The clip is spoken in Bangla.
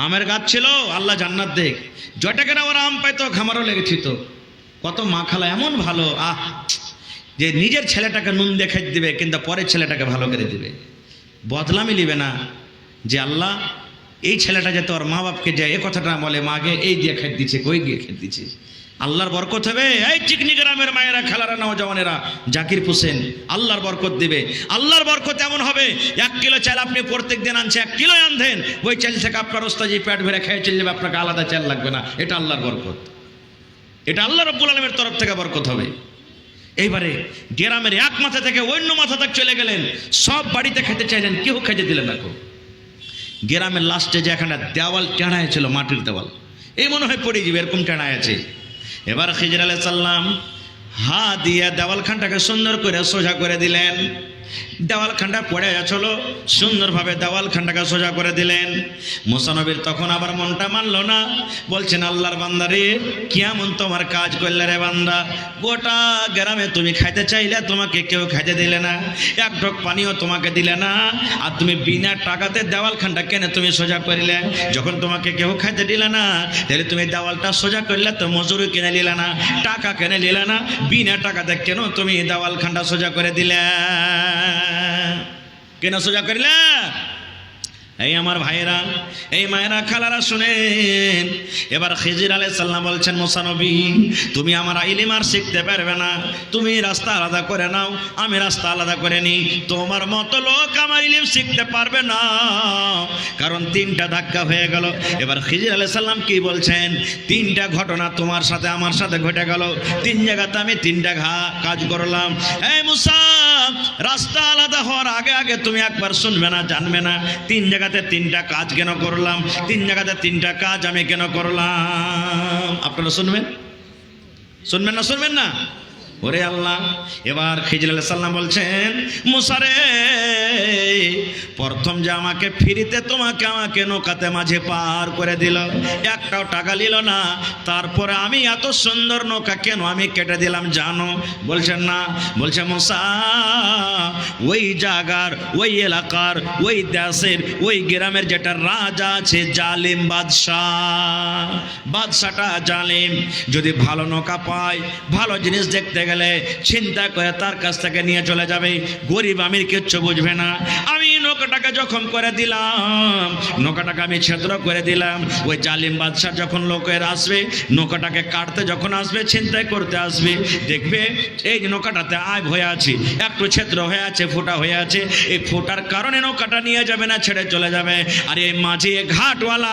আমের গাছ ছিল, আল্লাহ জান্নাত দেখ, জটাকেরা ওরা আম পাইতো, খামারও লেগেছিল। কত মা খালা এমন ভালো, যে নিজের ছেলেটাকে নুন দিয়ে খেতে দিবে, কিন্তু পরের ছেলেটাকে ভালো করে দিবে, বদলামি নিবে না। যে আল্লাহ এই ছেলেটা যাতে ওর মা বাপকে যায় এ কথাটা বলে, মাকে এই দিয়ে খেতে দিচ্ছে, কই দিয়ে খেতে দিচ্ছে, আল্লাহর বরকত হবে। এই চিকনি গ্রামের মায়েরা, খালারা, নওজওয়ানেরা, জাকির হোসেন, আল্লাহর বরকত দিবে। আল্লাহর বরকত এমন হবে, 1 কিলো চাল আপনি প্রত্যেক দিন আনছে, 1 কিলো আনতেন, ওই চাল থেকে আপনার ওস্তাদ যে পেট ভরে খেয়ে চলে যাবে, আপনাকে আলাদা চাল লাগবে না। এটা আল্লাহর বরকত, এটা আল্লাহ রাব্বুল আলামিনের তরফ থেকে বরকত হবে। এইবারে গ্রামের এক মাথা থেকে অন্য মাথা তক চলে গেলেন, সব বাড়িতে খেতে চাইলেন, কেউ খেতে দিলেন না। গ্রামের লাস্টে যে এখানে দেওয়াল টেঁড়ায় ছিল, মাটির দেওয়াল, এই মনে হয় পড়ে যাবে, এরকম টেঁড়ায় আছে। এবার খিজির আলাইহিস সালাম হাত দিয়ে দেওয়ালখানটাকে সুন্দর করে সোজা করে দিলেন। দেওয়ালখানটা পড়ে গেছিল, সুন্দরভাবে দেওয়ালখানটাকে সোজা করে দিলেন। মুসা নবীর তখন আবার মনটা মানলো না, বলছেন আল্লাহর বান্দা রে, কেমন তোমার কাজ করলে রে বান্দা, গোটা গ্রামে তুমি খাইতে চাইলে তোমাকে কেউ খাইতে দিলে না, এক ঢোক পানিও তোমাকে দিলে না, আর তুমি বিনা টাকাতে দেওয়ালখানটা কেনে তুমি সোজা করিলে? যখন তোমাকে কেউ খাইতে দিলে না, তাহলে তুমি দেওয়ালটা সোজা করলে তো মজুরি কিনে নিলে না, টাকা কিনে নিলে না, বিনা টাকাতে কেন তুমি দেওয়ালখানটা সোজা করে দিলে? কেন সোজা করিলে? এই আমার ভাইয়েরা, এই মায়েরা, খালারা শুনেন। এবার খিজির আলাইহিস সালাম বলছেন, মুসা নবী তুমি আমার ইলম আর শিখতে পারবে না, তুমি রাস্তা আলাদা করে নাও, আমি রাস্তা আলাদা করে নিই, তোমার মতো লোক আমার ইলম শিখতে পারবে না, কারণ 3টা ধাক্কা হয়ে গেল। এবার খিজির আলাইহিস সালাম কি বলছেন, 3টা ঘটনা তোমার সাথে আমার সাথে ঘটে গেল, 3 জায়গাতে আমি 3টা কাজ করলাম। এই মুসা, রাস্তা আলাদা হওয়ার আগে আগে তুমি একবার শুনবে না, জানবে না 3 জায়গাতে 3টা কাজ কেন করলাম, 3 জায়গাতে 3টা কাজ আমি কেন করলাম? আপনারা শুনবেন? শুনবেন না? শুনবেন না? ওরে আল্লাহ! এবার খিজির আলাইহিস সালাম বলছেন, মুসা রে, প্রথম যে আমাকে ফ্রিতে আমাকে নৌকাতে মাঝে পার করে দিল, একটাও টাকা নিল না, তারপরে আমি এত সুন্দর নৌকা কেন আমি কেটে দিলাম জানো? বলছেন না। বলছে মুসা, ওই জায়গার, ওই এলাকার, ওই দেশের, ওই গ্রামের যেটা রাজা আছে, জালিম বাদশাহ, বাদশাটা জালিম, যদি ভালো নৌকা পায়, ভালো জিনিস দেখতে গেলে চিন্তা করে তার কাছ থেকে নিয়ে চলে যাবে, গরিব আমির কিচ্ছু বুঝবে না। আমি নৌকাটাকে জখম করে দিলাম, নৌকাটাকে আমি ছিদ্র করে দিলাম, ওই জালিম বাদশাহ যখন লোকের আসবে, নৌকাটাকে কাটতে যখন আসবে, চিন্তাই করতে আসবে, দেখবে এই নৌকাটাতে আইব হয়ে আছে, একটু ছিদ্র হয়ে আছে, ফোঁটা হয়ে আছে, এই ফোঁটার কারণে নৌকাটা নিয়ে যাবে না, ছেড়ে চলে যাবে। আর এই মাঝে ঘাটওয়ালা